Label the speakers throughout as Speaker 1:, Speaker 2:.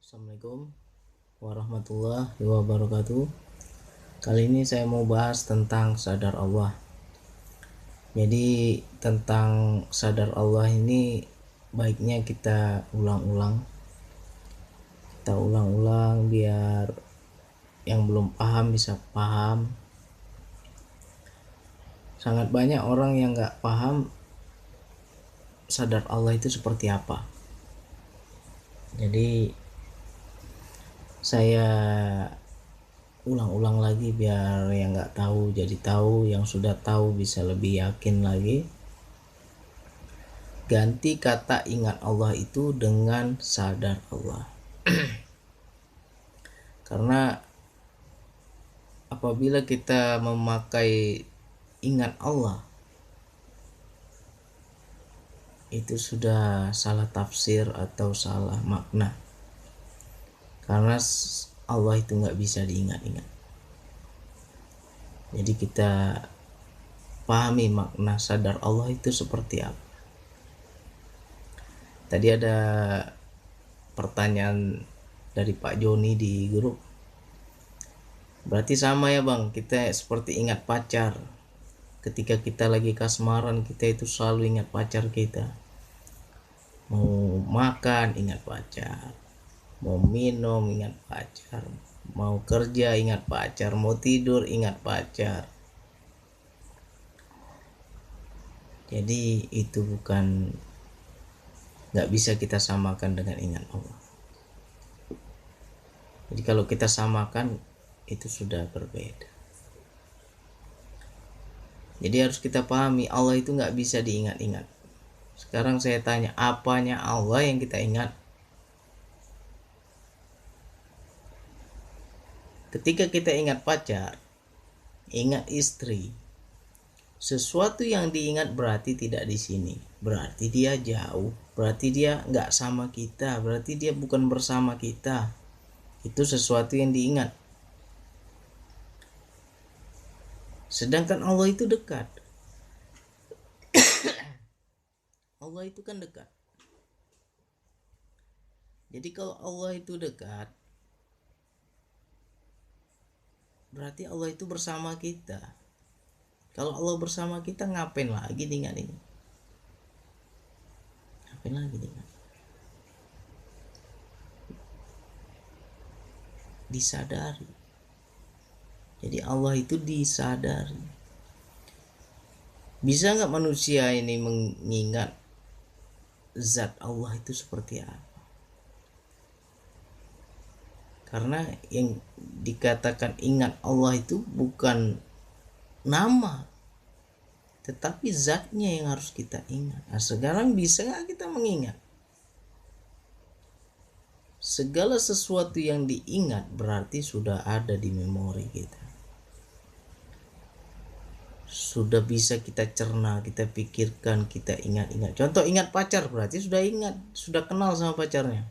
Speaker 1: Assalamualaikum warahmatullahi wabarakatuh. Kali ini saya mau bahas tentang sadar Allah. Jadi tentang sadar Allah ini baiknya kita ulang-ulang. Kita ulang-ulang biar yang belum paham bisa paham. Sangat banyak orang yang gak paham sadar Allah itu seperti apa. Jadi saya ulang-ulang lagi biar yang nggak tahu jadi tahu, yang sudah tahu bisa lebih yakin lagi. Ganti kata ingat Allah itu dengan sadar Allah. Karena apabila kita memakai ingat Allah, itu sudah salah tafsir atau salah makna. Karena Allah itu nggak bisa diingat-ingat. Jadi kita pahami makna sadar Allah itu seperti apa. Tadi ada pertanyaan dari Pak Joni di grup. Berarti sama ya Bang, kita seperti ingat pacar. Ketika kita lagi kasmaran, kita itu selalu ingat pacar kita. Mau makan ingat pacar, mau minum ingat pacar, mau kerja ingat pacar, mau tidur ingat pacar. Jadi itu bukan, gak bisa kita samakan dengan ingat Allah. Jadi kalau kita samakan itu sudah berbeda. Jadi harus kita pahami Allah itu gak bisa diingat-ingat. Sekarang saya tanya, apanya Allah yang kita ingat? Ketika kita ingat pacar, ingat istri, sesuatu yang diingat berarti tidak di sini, berarti dia jauh, berarti dia nggak sama kita, berarti dia bukan bersama kita. Itu sesuatu yang diingat. Sedangkan Allah itu dekat. Allah itu kan dekat. Jadi kalau Allah itu dekat, berarti Allah itu bersama kita. Kalau Allah bersama kita, ngapain lagi diingat-ingat? Ngapain lagi diingat? Disadari. Jadi Allah itu disadari. Bisa nggak manusia ini mengingat zat Allah itu seperti apa? Karena yang dikatakan ingat Allah itu bukan nama, tetapi zatnya yang harus kita ingat. Nah, sekarang bisa nggak kita mengingat? Segala sesuatu yang diingat berarti sudah ada di memori kita. Sudah bisa kita cerna, kita pikirkan, kita ingat-ingat. Contoh ingat pacar berarti sudah ingat, sudah kenal sama pacarnya.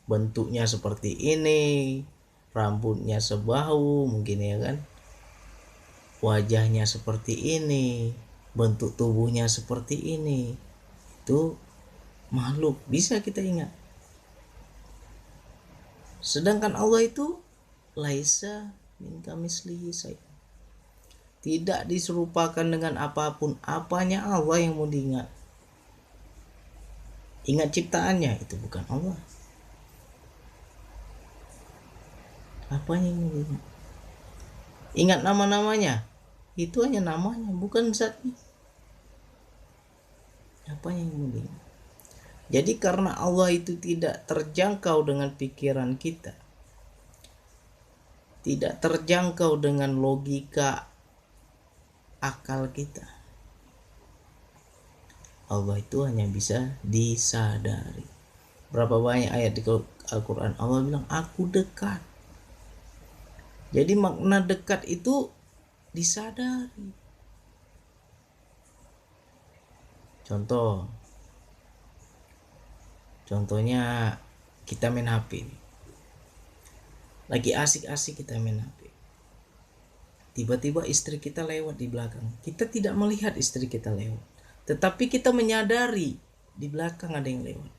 Speaker 1: Bentuknya seperti ini, rambutnya sebahu mungkin ya kan. Wajahnya seperti ini, bentuk tubuhnya seperti ini. Itu makhluk bisa kita ingat. Sedangkan Allah itu laisa min kamitslihi syai'. Tidak diserupakan dengan apapun. Apanya Allah yang mau diingat? Ingat ciptaannya, itu bukan Allah. Apanya yang mau diingat? Ingat nama-namanya, itu hanya namanya, bukan zatnya. Apanya yang mau diingat? Jadi karena Allah itu tidak terjangkau dengan pikiran kita, tidak terjangkau dengan logika akal kita, Allah itu hanya bisa disadari. Berapa banyak ayat di Al-Quran Allah bilang aku dekat. Jadi makna dekat itu disadari. Contohnya kita main HP. Lagi asik-asik kita main HP. Tiba-tiba istri kita lewat di belakang. Kita tidak melihat istri kita lewat, tetapi kita menyadari di belakang ada yang lewat.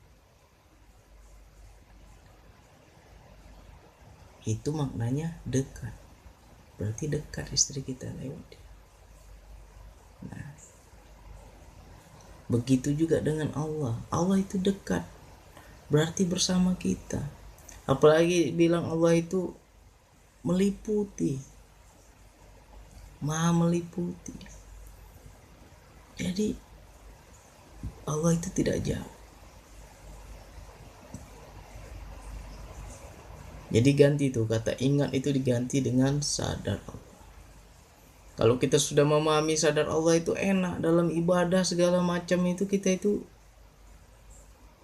Speaker 1: itu maknanya dekat. Berarti dekat istri kita lewat dia. Nah, begitu juga dengan Allah. Allah itu dekat, berarti bersama kita. Apalagi bilang Allah itu meliputi, maha meliputi. Jadi Allah itu tidak jauh. Jadi ganti tuh kata ingat itu diganti dengan sadar Allah. Kalau kita sudah memahami sadar Allah itu enak dalam ibadah segala macam itu, kita itu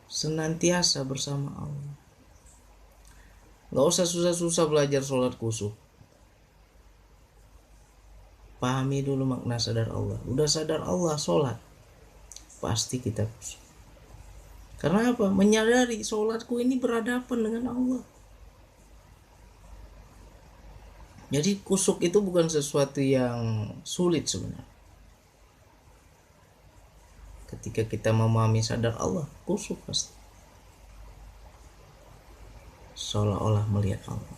Speaker 1: senantiasa bersama Allah. Gak usah susah-susah belajar sholat khusyuk. Pahami dulu makna sadar Allah. Udah sadar Allah sholat, pasti kita khusyuk. Karena apa? Menyadari sholatku ini berhadapan dengan Allah. Jadi khusyuk itu bukan sesuatu yang sulit sebenarnya. Ketika kita memahami sadar Allah, khusyuk pasti. Seolah-olah melihat Allah.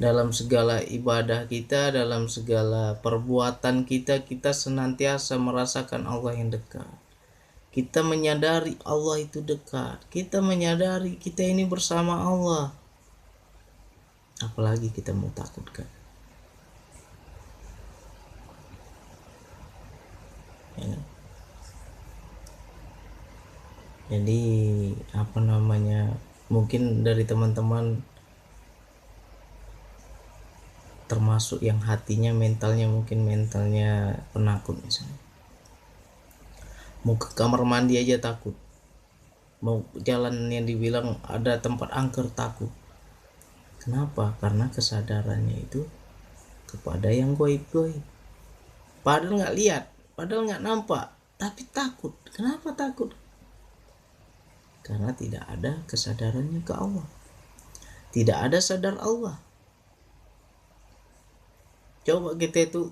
Speaker 1: Dalam segala ibadah kita, dalam segala perbuatan kita, kita senantiasa merasakan Allah yang dekat. Kita menyadari Allah itu dekat. Kita menyadari kita ini bersama Allah. Apalagi kita mau takutkan. Ya. Jadi mungkin dari teman-teman termasuk yang hatinya mentalnya penakut misalnya. Mau ke kamar mandi aja takut. Mau jalan yang dibilang ada tempat angker takut. Kenapa? Karena kesadarannya itu kepada yang goib-goib. Padahal nggak lihat, padahal nggak nampak, tapi takut. Kenapa takut? Karena tidak ada kesadarannya ke Allah. Tidak ada sadar Allah. Coba kita itu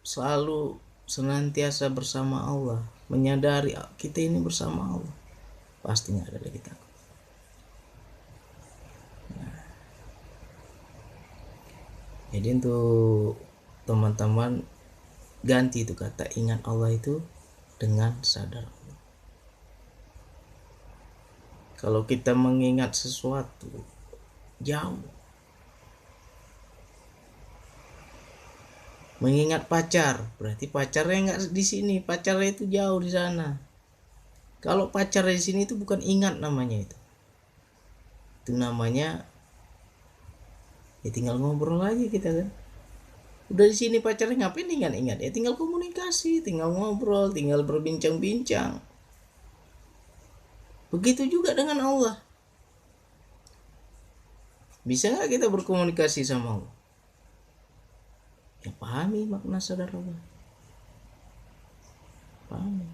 Speaker 1: selalu senantiasa bersama Allah, menyadari kita ini bersama Allah, pasti nggak ada lagi takut. Jadi untuk teman-teman ganti itu kata ingat Allah itu dengan sadar Allah. Kalau kita mengingat sesuatu jauh, mengingat pacar berarti pacarnya nggak di sini, pacarnya itu jauh di sana. Kalau pacarnya di sini itu bukan ingat namanya itu namanya ya tinggal ngobrol aja kita kan. Udah di sini pacarnya ngapain ingat-ingat? Ya tinggal komunikasi, tinggal ngobrol, tinggal berbincang-bincang. Begitu juga dengan Allah. Bisa nggak kita berkomunikasi sama Allah? Ya pahami makna sadar Allah. Pahami.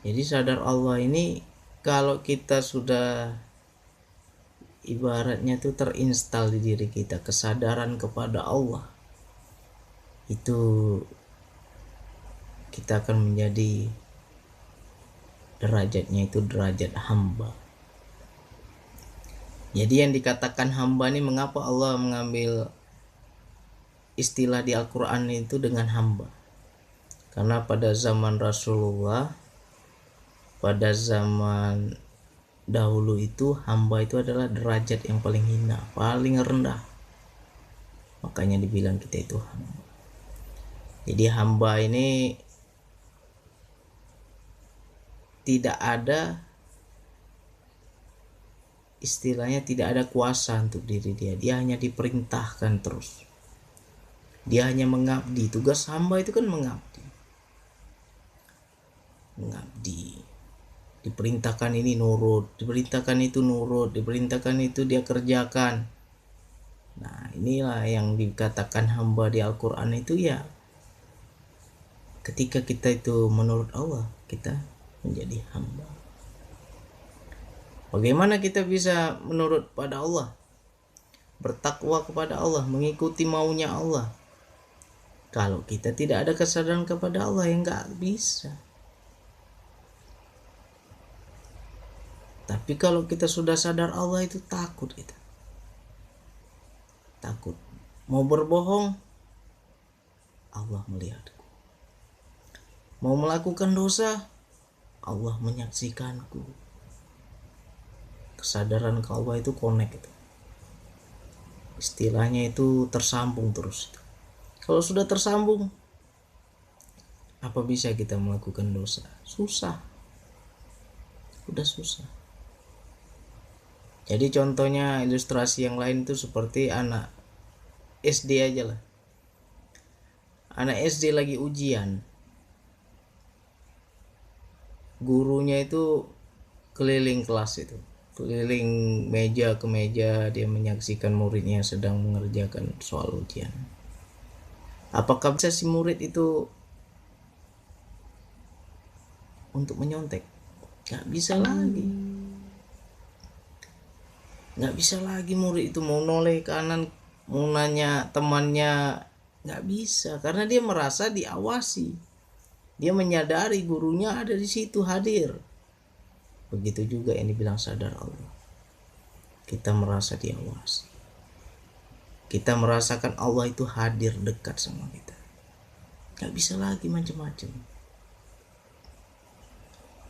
Speaker 1: Jadi sadar Allah ini kalau kita sudah ibaratnya itu terinstal di diri kita kesadaran kepada Allah, itu kita akan menjadi derajatnya itu derajat hamba. Jadi yang dikatakan hamba ini, mengapa Allah mengambil istilah di Al-Quran itu dengan hamba? Karena pada zaman Rasulullah, pada zaman dahulu itu hamba itu adalah derajat yang paling hina, paling rendah. Makanya dibilang kita itu hamba. Jadi hamba ini tidak ada istilahnya, tidak ada kuasa untuk diri dia. Dia hanya diperintahkan terus. Dia hanya mengabdi. Tugas hamba itu kan mengabdi. Diperintahkan ini nurut, diperintahkan itu nurut, diperintahkan itu dia kerjakan. Nah inilah yang dikatakan hamba di Al-Quran itu ya. Ketika kita itu menurut Allah, kita menjadi hamba. Bagaimana kita bisa menurut pada Allah? Bertakwa kepada Allah, mengikuti maunya Allah. Kalau kita tidak ada kesadaran kepada Allah, yang nggak bisa. Tapi kalau kita sudah sadar Allah itu takut kita. Takut. Mau berbohong, Allah melihatku. Mau melakukan dosa, Allah menyaksikanku. Kesadaran ke Allah itu connect itu. Istilahnya itu tersambung terus. Kalau sudah tersambung, apa bisa kita melakukan dosa? Susah. Udah susah. Jadi contohnya ilustrasi yang lain itu seperti anak SD aja lah. Anak SD lagi ujian. Gurunya itu keliling kelas itu. Keliling meja ke meja, dia menyaksikan muridnya sedang mengerjakan soal ujian. Apakah bisa si murid itu untuk menyontek? Gak bisa lagi. Gak bisa lagi murid itu mau noleh kanan, mau nanya temannya, gak bisa. Karena dia merasa diawasi. Dia menyadari gurunya ada di situ hadir. Begitu juga yang dibilang sadar Allah. Kita merasa diawasi. Kita merasakan Allah itu hadir dekat sama kita. Gak bisa lagi macam-macam.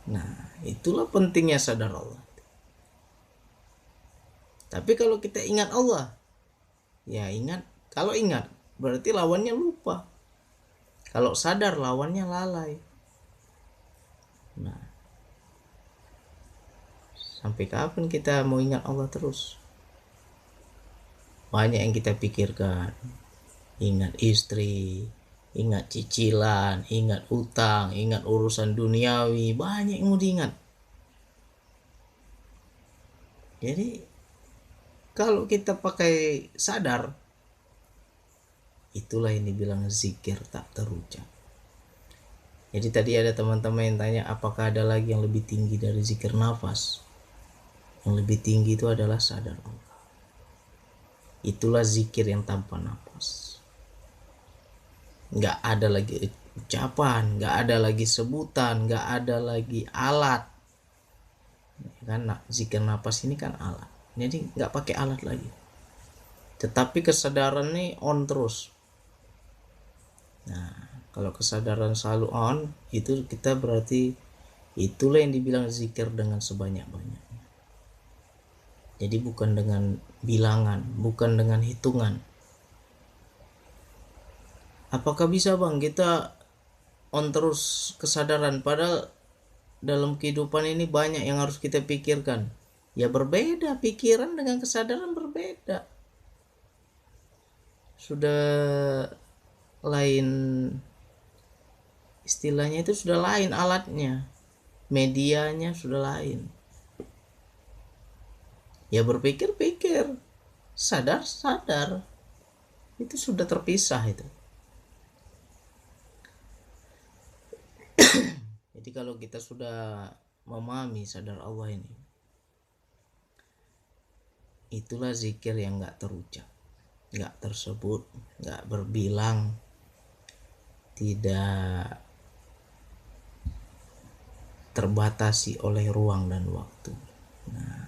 Speaker 1: Nah, itulah pentingnya sadar Allah. Tapi kalau kita ingat Allah, ya ingat. Kalau ingat, berarti lawannya lupa. Kalau sadar, lawannya lalai. Nah, sampai kapan kita mau ingat Allah terus? Banyak yang kita pikirkan. Ingat istri, ingat cicilan, ingat utang, ingat urusan duniawi. Banyak yang mau diingat. Jadi kalau kita pakai sadar, itulah yang dibilang zikir tak terucap. Jadi tadi ada teman-teman yang tanya apakah ada lagi yang lebih tinggi dari zikir nafas. Yang lebih tinggi itu adalah sadar Allah. Itulah zikir yang tanpa nafas. Gak ada lagi ucapan, gak ada lagi sebutan, gak ada lagi alat. Kan zikir nafas ini kan alat. Jadi nggak pakai alat lagi. Tetapi kesadaran nih on terus. Nah, kalau kesadaran selalu on, itu kita berarti itulah yang dibilang zikir dengan sebanyak-banyaknya. Jadi bukan dengan bilangan, bukan dengan hitungan. Apakah bisa bang kita on terus kesadaran padahal dalam kehidupan ini banyak yang harus kita pikirkan? Ya berbeda, pikiran dengan kesadaran berbeda. Sudah lain, istilahnya itu sudah lain alatnya. Medianya sudah lain. Ya berpikir-pikir, sadar-sadar. Itu sudah terpisah itu. Jadi kalau kita sudah memahami sadar Allah ini, itulah zikir yang gak terucap, gak tersebut, gak berbilang, tidak terbatasi oleh ruang dan waktu. Nah,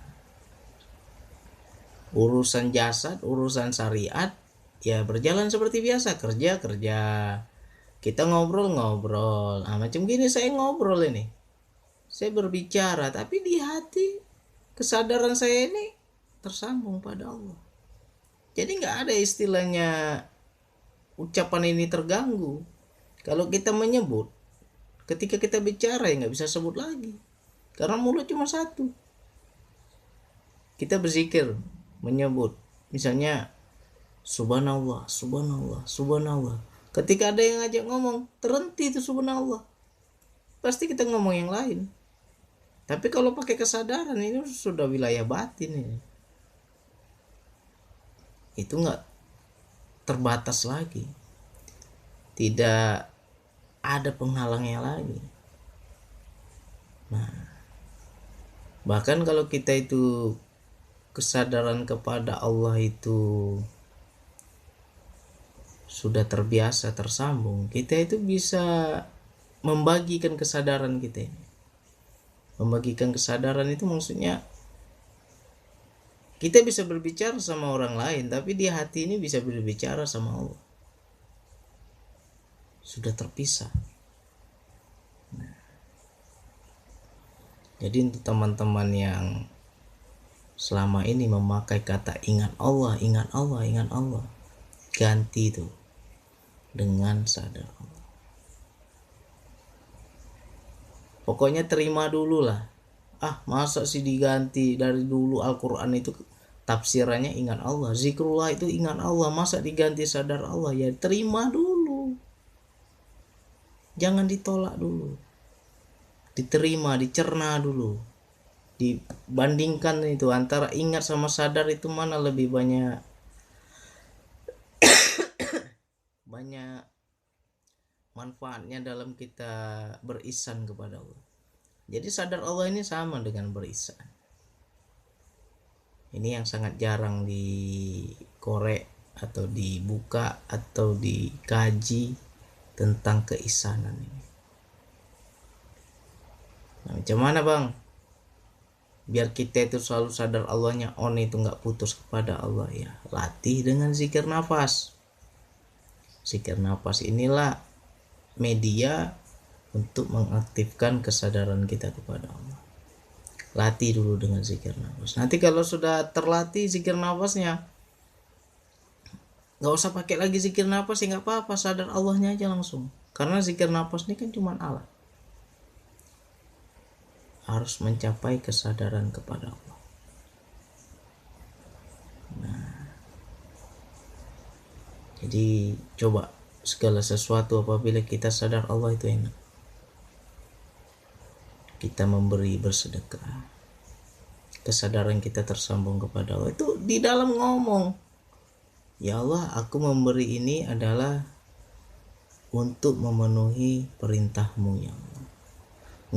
Speaker 1: urusan jasad, urusan syariat ya berjalan seperti biasa, kerja, kita ngobrol. Nah, macam gini saya ngobrol ini, saya berbicara, tapi di hati kesadaran saya ini tersambung pada Allah. Jadi nggak ada istilahnya ucapan ini terganggu. Kalau kita menyebut, ketika kita bicara ya nggak bisa sebut lagi, karena mulut cuma satu. Kita berzikir, menyebut, misalnya subhanallah, subhanallah, subhanallah. Ketika ada yang ngajak ngomong, terhenti itu subhanallah. Pasti kita ngomong yang lain. Tapi kalau pakai kesadaran ini sudah wilayah batin ini. Itu nggak terbatas lagi, tidak ada penghalangnya lagi. Nah, bahkan kalau kita itu kesadaran kepada Allah itu sudah terbiasa tersambung, kita itu bisa membagikan kesadaran kita ini. Membagikan kesadaran itu maksudnya kita bisa berbicara sama orang lain, tapi di hati ini bisa berbicara sama Allah. Sudah terpisah. Jadi untuk teman-teman yang selama ini memakai kata ingat Allah, ingat Allah, ingat Allah, ganti itu dengan sadar Allah. Pokoknya terima dulu lah. Masa sih diganti? Dari dulu Al-Quran itu tafsirannya ingat Allah, zikrullah itu ingat Allah, masa diganti sadar Allah? Ya terima dulu, jangan ditolak dulu, diterima, dicerna dulu, dibandingkan itu antara ingat sama sadar itu mana lebih banyak manfaatnya dalam kita berihsan kepada Allah. Jadi sadar Allah ini sama dengan berihsan. Ini yang sangat jarang dikorek atau dibuka atau dikaji tentang keihsanan ini. Nah, macam mana bang? Biar kita itu selalu sadar Allahnya, itu nggak putus kepada Allah ya. Latih dengan zikir nafas. Zikir nafas inilah media untuk mengaktifkan kesadaran kita kepada Allah. Latih dulu dengan zikir nafas. Nanti kalau sudah terlatih zikir nafasnya, nggak usah pakai lagi zikir nafas ya nggak apa-apa, sadar Allahnya aja langsung. Karena zikir nafas ini kan cuma alat. Harus mencapai kesadaran kepada Allah. Nah, jadi coba segala sesuatu apabila kita sadar Allah itu enak. Kita memberi, bersedekah, kesadaran kita tersambung kepada Allah itu di dalam ngomong, ya Allah, aku memberi ini adalah untuk memenuhi perintah-Mu ya Allah.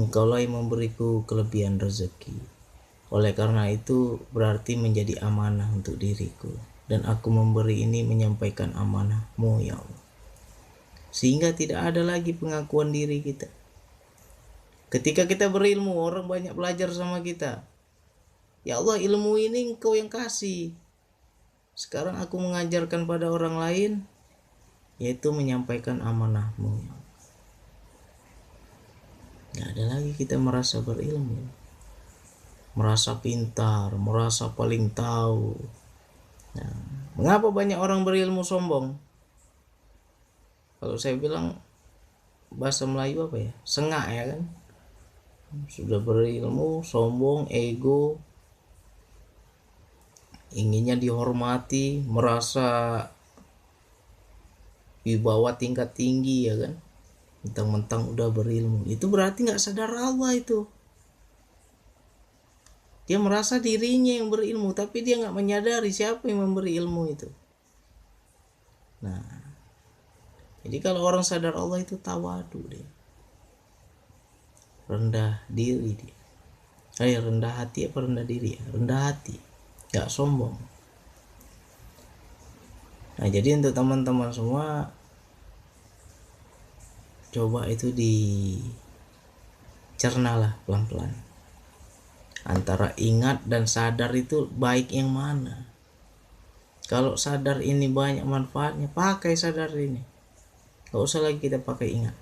Speaker 1: Engkaulah yang memberiku kelebihan rezeki, oleh karena itu berarti menjadi amanah untuk diriku, dan aku memberi ini menyampaikan amanah-Mu ya Allah, sehingga tidak ada lagi pengakuan diri kita. Ketika kita berilmu, orang banyak belajar sama kita, ya Allah, ilmu ini Engkau yang kasih, sekarang aku mengajarkan pada orang lain, yaitu menyampaikan amanah-Mu ya Allah. Gak ada lagi kita merasa berilmu, merasa pintar, merasa paling tahu. Nah, mengapa banyak orang berilmu sombong? Kalau saya bilang bahasa Melayu apa ya, sengak ya kan. Sudah berilmu, sombong, ego, inginnya dihormati, merasa wibawa tingkat tinggi ya kan, mentang-mentang udah berilmu. Itu berarti gak sadar Allah itu. Dia merasa dirinya yang berilmu, tapi dia gak menyadari siapa yang memberi ilmu itu. Nah, jadi kalau orang sadar Allah itu tawadu dia, rendah diri dia. Rendah hati apa rendah diri ya? Rendah hati, gak sombong. Nah, jadi untuk teman-teman semua, coba itu dicernalah pelan-pelan. Antara ingat dan sadar itu baik yang mana? Kalau sadar ini banyak manfaatnya, pakai sadar ini. Gak usah lagi kita pakai ingat.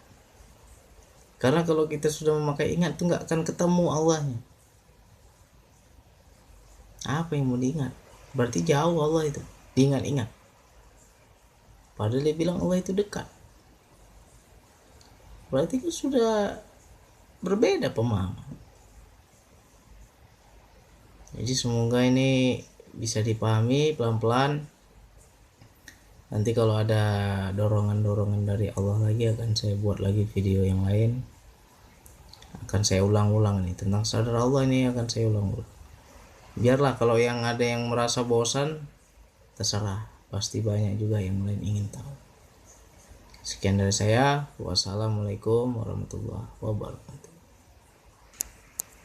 Speaker 1: Karena kalau kita sudah memakai ingat, itu gak akan ketemu Allahnya. Apa yang mau diingat? Berarti jauh Allah itu, diingat-ingat. Padahal dia bilang Allah itu dekat. Berarti kan sudah berbeda pemahaman. Jadi semoga ini bisa dipahami pelan-pelan. Nanti kalau ada dorongan-dorongan dari Allah lagi, akan saya buat lagi video yang lain. Akan saya ulang-ulang nih tentang sadar Allah, ini akan saya ulang-ulang. Biarlah kalau yang ada yang merasa bosan, terserah. Pasti banyak juga yang lain ingin tahu. Sekian dari saya. Wassalamualaikum warahmatullahi wabarakatuh.